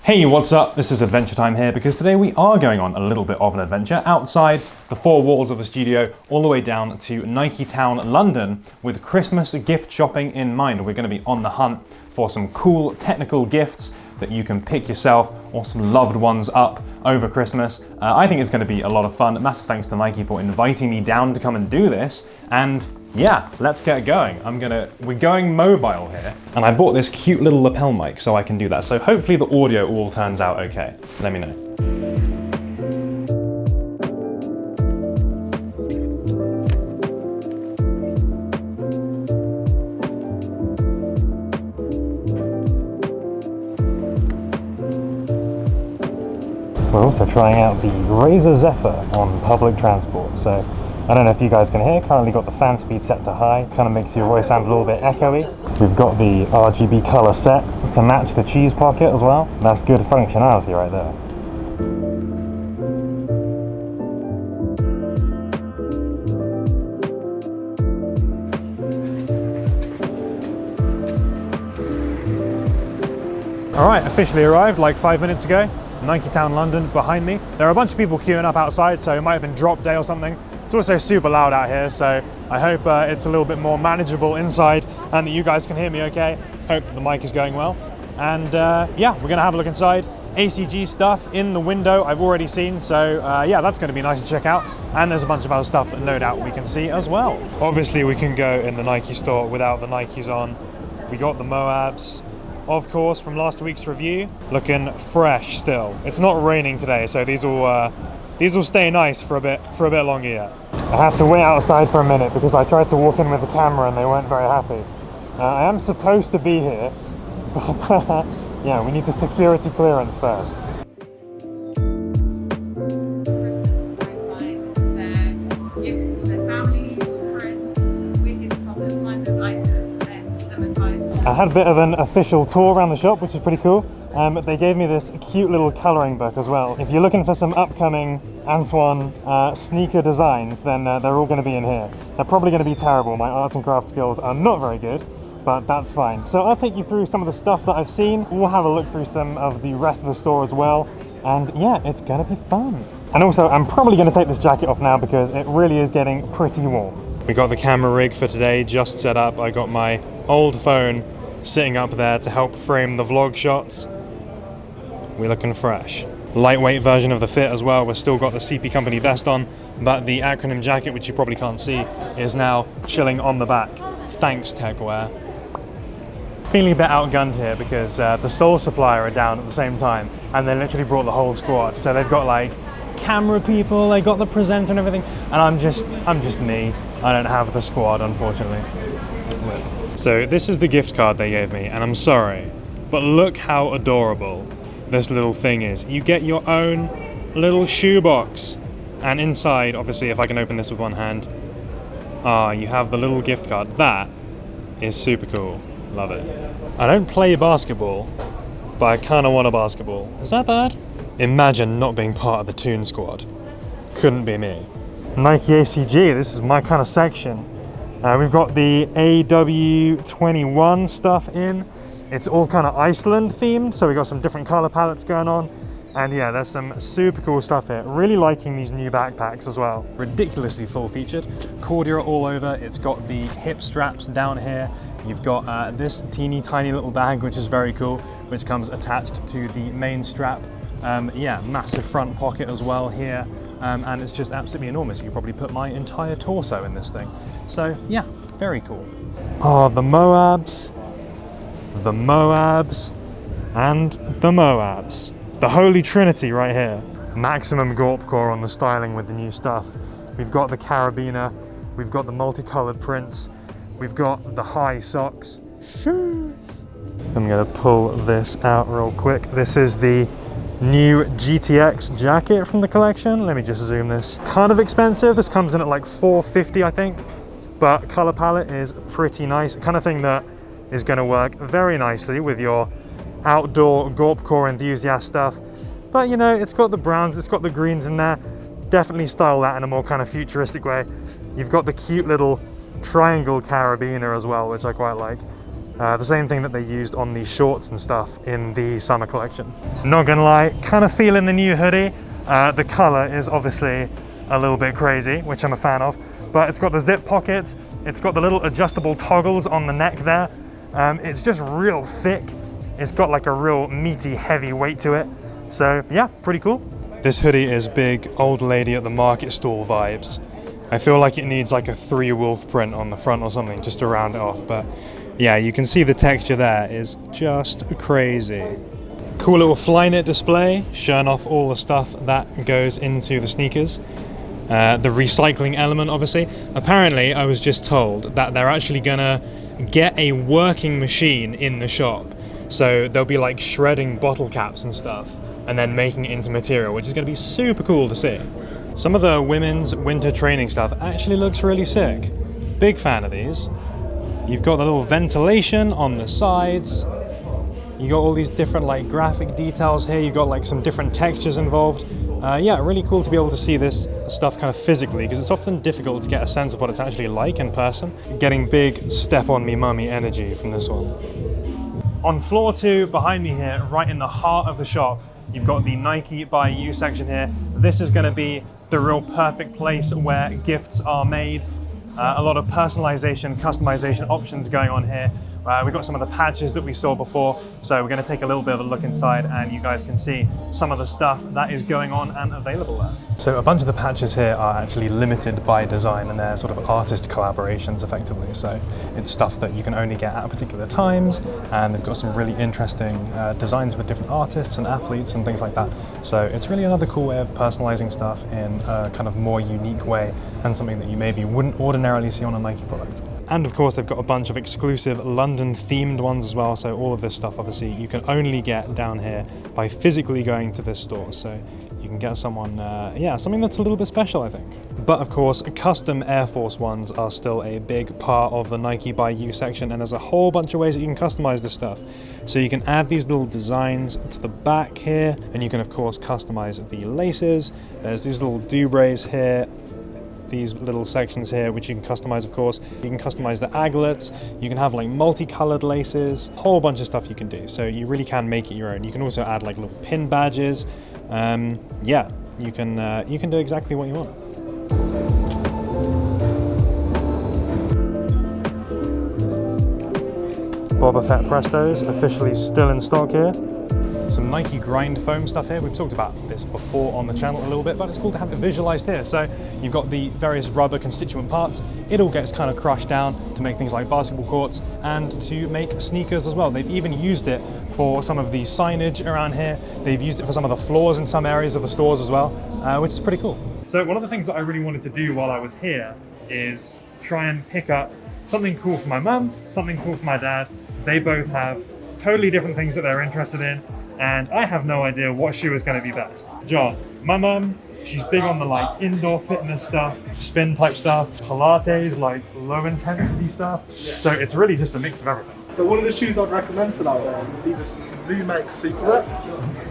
Hey, what's up? This is Adventure Time here because today we are going on a little bit of an adventure outside the four walls of the studio all the way down to Niketown, London with Christmas gift shopping in mind. We're going to be on the hunt for some cool technical gifts that you can pick yourself or some loved ones up over Christmas. I think it's going to be a lot of fun. Massive thanks to Nike for inviting me down to come and do this. And yeah, let's get going. We're going mobile here. And I bought this cute little lapel mic so I can do that. So hopefully the audio all turns out okay. Let me know. We're also trying out the Razer Zephyr on public transport. So I don't know if you guys can hear, currently got the fan speed set to high, kind of makes your voice sound a little bit echoey. We've got the RGB color set to match the cheese pocket as well. That's good functionality right there. All right, officially arrived like 5 minutes ago. Niketown, London, behind me. There are a bunch of people queuing up outside, so it might have been drop day or something. It's also super loud out here, so I hope it's a little bit more manageable inside and that you guys can hear me okay. Hope that the mic is going well. And yeah, we're gonna have a look inside. ACG stuff in the window I've already seen, so yeah, that's gonna be nice to check out. And there's a bunch of other stuff that no doubt we can see as well. Obviously we can go in the Nike store without the Nikes on. We got the Moabs, of course, from last week's review, looking fresh still. It's not raining today, so these will stay nice for a bit longer yet. I have to wait outside for a minute because I tried to walk in with the camera and they weren't very happy. I am supposed to be here, but yeah, we need the security clearance first. I had a bit of an official tour around the shop, which is pretty cool. They gave me this cute little colouring book as well. If you're looking for some upcoming Antwon sneaker designs, then they're all going to be in here. They're probably going to be terrible. My arts and craft skills are not very good, but that's fine. So I'll take you through some of the stuff that I've seen. We'll have a look through some of the rest of the store as well. And yeah, it's going to be fun. And also, I'm probably going to take this jacket off now because it really is getting pretty warm. We got the camera rig for today just set up. I got my old phone sitting up there to help frame the vlog shots. We're looking fresh. Lightweight version of the fit as well. We've still got the CP Company vest on, but the acronym jacket, which you probably can't see, is now chilling on the back. Thanks, Techwear. Feeling a bit outgunned here because the sole supplier are down at the same time, and they literally brought the whole squad. So they've got like camera people, they got the presenter and everything, and I'm just me. I don't have the squad, unfortunately. So this is the gift card they gave me, and I'm sorry, but look how adorable this little thing is. You get your own little shoebox, and inside, obviously, if I can open this with one hand, you have the little gift card. That is super cool. Love it. I don't play basketball, but I kind of want a basketball. Is that bad? Imagine not being part of the Toon squad. Couldn't be me. Nike ACG, this is my kind of section. We've got the AW21 stuff in. It's all kind of Iceland themed, so we've got some different color palettes going on. And yeah, there's some super cool stuff here. Really liking these new backpacks as well. Ridiculously full featured. Cordia all over. It's got the hip straps down here. You've got this teeny tiny little bag, which is very cool, which comes attached to the main strap. Yeah, massive front pocket as well here. And it's just absolutely enormous. You could probably put my entire torso in this thing. So yeah, very cool. Oh, the Moabs, and the Moabs. The Holy Trinity right here. Maximum Gorp core on the styling with the new stuff. We've got the carabiner, we've got the multicolored prints, we've got the high socks. I'm gonna pull this out real quick. This is the new GTX jacket from the collection. Let me just zoom this. Kind of expensive. This comes in at like $450, I think, but color palette is pretty nice. Kind of thing that is going to work very nicely with your outdoor Gorp core enthusiast stuff. But you know, it's got the browns, it's got the greens in there. Definitely style that in a more kind of futuristic way. You've got the cute little triangle carabiner as well, which I quite like. The same thing that they used on the shorts and stuff in the summer collection. Not gonna lie, kind of feeling the new hoodie. The color is obviously a little bit crazy, which I'm a fan of, but it's got the zip pockets, it's got the little adjustable toggles on the neck there. It's just real thick. It's got like a real meaty, heavy weight to it. So yeah, pretty cool. This hoodie is big old lady at the market stall vibes. I feel like it needs like a 3-wolf print on the front or something just to round it off, but yeah, you can see the texture there is just crazy. Cool little Flyknit display, showing off all the stuff that goes into the sneakers. The recycling element, obviously. Apparently, I was just told that they're actually gonna get a working machine in the shop. So they'll be like shredding bottle caps and stuff and then making it into material, which is gonna be super cool to see. Some of the women's winter training stuff actually looks really sick. Big fan of these. You've got the little ventilation on the sides. You got all these different like graphic details here. You've got like some different textures involved. Yeah, really cool to be able to see this stuff kind of physically, because it's often difficult to get a sense of what it's actually like in person. Getting big step on me mummy energy from this one. On floor 2 behind me here, right in the heart of the shop, you've got the Nike by You section here. This is going to be the real perfect place where gifts are made. A lot of personalization, customization options going on here. We've got some of the patches that we saw before, so we're going to take a little bit of a look inside and you guys can see some of the stuff that is going on and available there. So a bunch of the patches here are actually limited by design, and they're sort of artist collaborations effectively, so it's stuff that you can only get at particular times, and they've got some really interesting designs with different artists and athletes and things like that. So it's really another cool way of personalizing stuff in a kind of more unique way, and something that you maybe wouldn't ordinarily see on a Nike product. And of course, they've got a bunch of exclusive London themed ones as well. So all of this stuff, obviously, you can only get down here by physically going to this store. So you can get someone, yeah, something that's a little bit special, I think. But of course, custom Air Force Ones are still a big part of the Nike by You section. And there's a whole bunch of ways that you can customize this stuff. So you can add these little designs to the back here, and you can of course customize the laces. There's these little dubres here, these little sections here, which you can customize, of course. You can customize the aglets, you can have like multicolored laces, whole bunch of stuff you can do. So you really can make it your own. You can also add like little pin badges. Yeah, you can do exactly what you want. Boba Fett Prestos, officially still in stock here. Some Nike grind foam stuff here. We've talked about this before on the channel a little bit, but it's cool to have it visualized here. So you've got the various rubber constituent parts. It all gets kind of crushed down to make things like basketball courts and to make sneakers as well. They've even used it for some of the signage around here. They've used it for some of the floors in some areas of the stores as well, which is pretty cool. So one of the things that I really wanted to do while I was here is try and pick up something cool for my mum, something cool for my dad. They both have totally different things that they're interested in, and I have no idea what shoe is going to be best. John, my mum, she's big on the like indoor fitness stuff, spin type stuff, Pilates, like low intensity stuff. So it's really just a mix of everything. So one of the shoes I'd recommend for that would be the Zoom X Super Rep.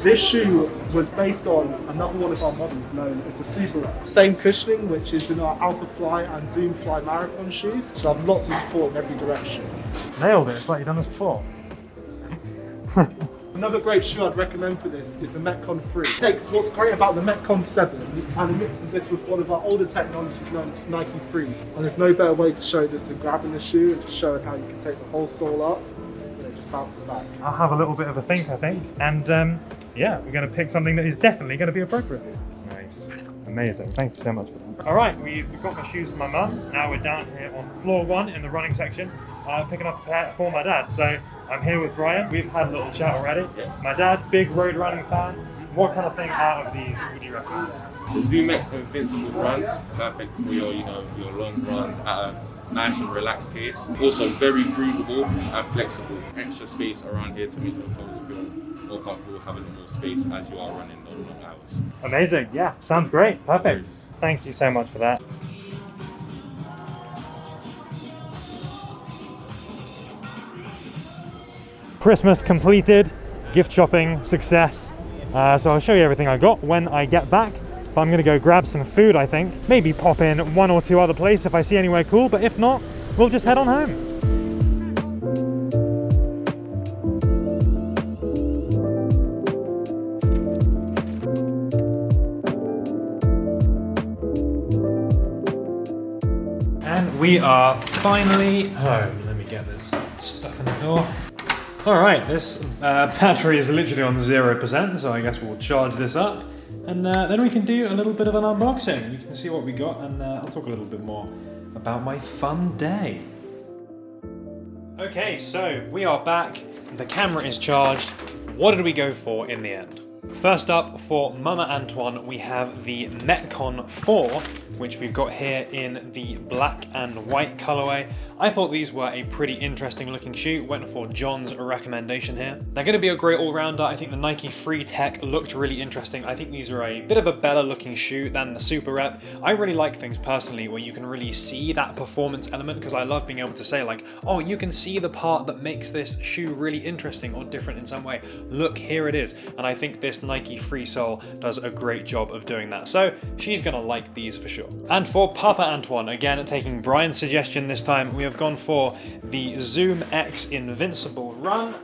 This shoe was based on another one of our models known as the Super Rep. Same cushioning, which is in our Alpha Fly and Zoom Fly marathon shoes. So have lots of support in every direction. Nailed it, it's like you've done this before. Another great shoe I'd recommend for this is the Metcon 3. It takes what's great about the Metcon 7 and it mixes this with one of our older technologies known as Nike 3. And there's no better way to show this than grabbing the shoe and just showing how you can take the whole sole up and it just bounces back. I'll have a little bit of a think, I think. And yeah, we're going to pick something that is definitely going to be appropriate. Nice. Amazing. Thank you so much for that. All right, we've got my shoes for my mum. Now we're down here on floor 1 in the running section, picking up a pair for my dad. So I'm here with Brian. We've had a little chat already. Yeah. My dad, big road running fan. What kind of thing out of these would you recommend? The Zoom X Invincible runs, perfect for your, your long runs at a nice and relaxed pace. Also very breathable and flexible. Extra space around here to make your toes feel more comfortable, having more space as you are running those long hours. Amazing. Yeah, sounds great. Perfect. Thank you so much for that. Christmas completed, gift shopping success. So I'll show you everything I got when I get back. But I'm gonna go grab some food, I think. Maybe pop in 1 or 2 other places if I see anywhere cool, but if not, we'll just head on home. we are finally home. Let me get this stuff in the door. Alright, this battery is literally on 0%, so I guess we'll charge this up. And then we can do a little bit of an unboxing. You can see what we got, and I'll talk a little bit more about my fun day. Okay, so we are back. The camera is charged. What did we go for in the end? First up, for Mama Antwon, we have the Metcon 4, which we've got here in the black and white colorway. I thought these were a pretty interesting looking shoe, went for John's recommendation here. They're going to be a great all-rounder. I think the Nike Free Tech looked really interesting. I think these are a bit of a better looking shoe than the Super Rep. I really like things personally where you can really see that performance element, because I love being able to say like, oh, you can see the part that makes this shoe really interesting or different in some way. Look, here it is. And I think this Nike Free Sole does a great job of doing that. So she's going to like these for sure. And for Papa Antwon, again, taking Brian's suggestion this time, we have gone for the Zoom X Invincible Run.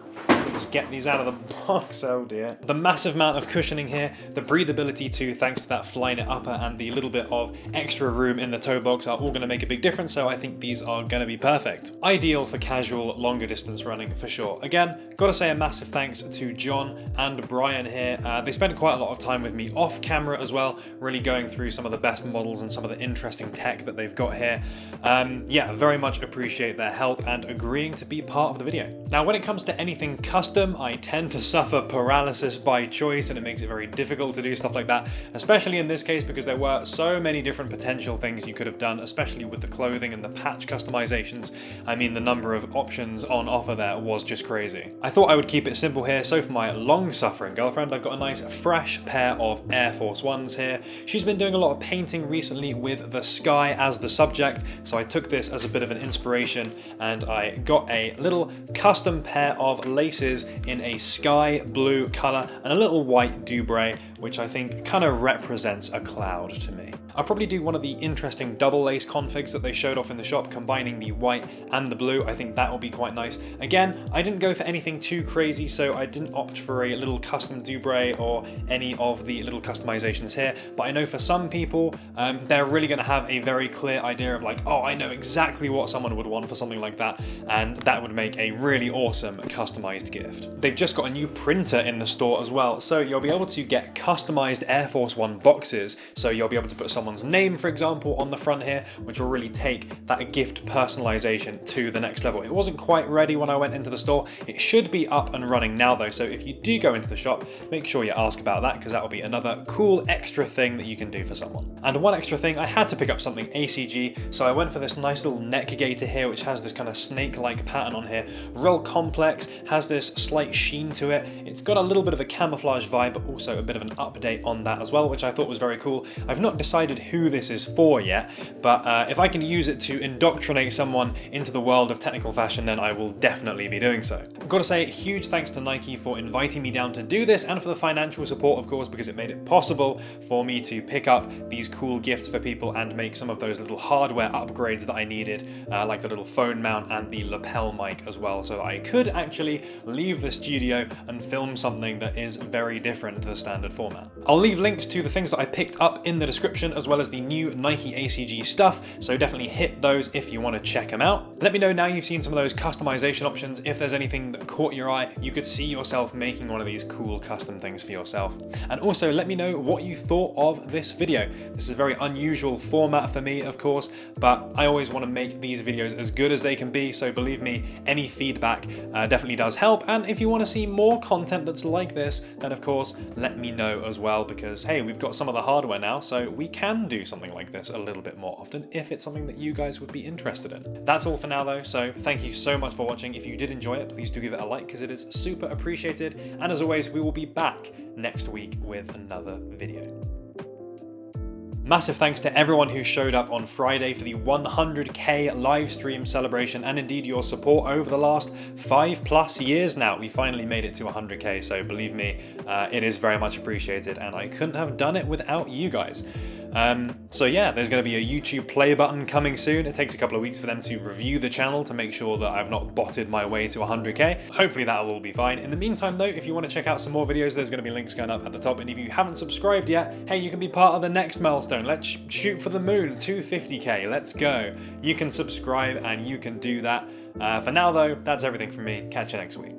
Just get these out of the box, oh dear. The massive amount of cushioning here, the breathability too, thanks to that Flyknit upper and the little bit of extra room in the toe box are all going to make a big difference, so I think these are going to be perfect. Ideal for casual, longer distance running for sure. Again, gotta say a massive thanks to John and Brian here. They spent quite a lot of time with me off camera as well, really going through some of the best models and some of the interesting tech that they've got here. Yeah, very much appreciate their help and agreeing to be part of the video. Now, when it comes to anything custom, I tend to suffer paralysis by choice, and it makes it very difficult to do stuff like that, especially in this case because there were so many different potential things you could have done, especially with the clothing and the patch customizations. I mean, the number of options on offer there was just crazy. I thought I would keep it simple here, so for my long-suffering girlfriend, I've got a nice fresh pair of Air Force Ones here. She's been doing a lot of painting recently with the sky as the subject, so I took this as a bit of an inspiration, and I got a little custom pair of laces in a sky blue color and a little white dubray, which I think kind of represents a cloud to me. I'll probably do one of the interesting double lace configs that they showed off in the shop, combining the white and the blue. I think that will be quite nice. Again, I didn't go for anything too crazy, so I didn't opt for a little custom dubray or any of the little customizations here, but I know for some people, they're really going to have a very clear idea of like, oh, I know exactly what someone would want for something like that, and that would make a really awesome customized gift. They've just got a new printer in the store as well, so you'll be able to get customized Air Force One boxes, so you'll be able to put someone's name, for example, on the front here, which will really take that gift personalization to the next level. It wasn't quite ready when I went into the store. It should be up and running now though, so if you do go into the shop, make sure you ask about that, because that will be another cool extra thing that you can do for someone. And one extra thing, I had to pick up something ACG, so I went for this nice little neck gaiter here, which has this kind of snake-like pattern on here. Real complex, has this slight sheen to it. It's got a little bit of a camouflage vibe, but also a bit of an update on that as well, which I thought was very cool. I've not decided who this is for yet, but if I can use it to indoctrinate someone into the world of technical fashion, then I will definitely be doing so. I've got to say, huge thanks to Nike for inviting me down to do this, and for the financial support, of course, because it made it possible for me to pick up these cool gifts for people and make some of those little hardware upgrades that I needed, like the little phone mount and the lapel mic as well, so that I could actually leave the studio and film something that is very different to the standard format. I'll leave links to the things that I picked up in the description, as well as the new Nike ACG stuff, so definitely hit those if you want to check them out. Let me know now you've seen some of those customization options, if there's anything that caught your eye, you could see yourself making one of these cool custom things for yourself. And also let me know what you thought of this video. This is a very unusual format for me, of course, but I always want to make these videos as good as they can be, so believe me, any feedback definitely does help. And if you want to see more content that's like this, then of course let me know as well, because hey, we've got some of the hardware now, so we can do something like this a little bit more often if it's something that you guys would be interested in. That's all for now though, so thank you so much for watching. If you did enjoy it, please do give it a like, because it is super appreciated, and as always, we will be back next week with another video. Massive thanks to everyone who showed up on Friday for the 100k live stream celebration, and indeed your support over the last 5+ years now. We finally made it to 100k, so believe me, it is very much appreciated, and I couldn't have done it without you guys. So yeah, there's going to be a YouTube play button coming soon. It takes a couple of weeks for them to review the channel to make sure that I've not botted my way to 100k. Hopefully that'll all be fine. In the meantime though, if you want to check out some more videos, there's going to be links going up at the top. And if you haven't subscribed yet, hey, you can be part of the next milestone. Let's shoot for the moon, 250k. Let's go. You can subscribe and you can do that. For now though, that's everything from me. Catch you next week.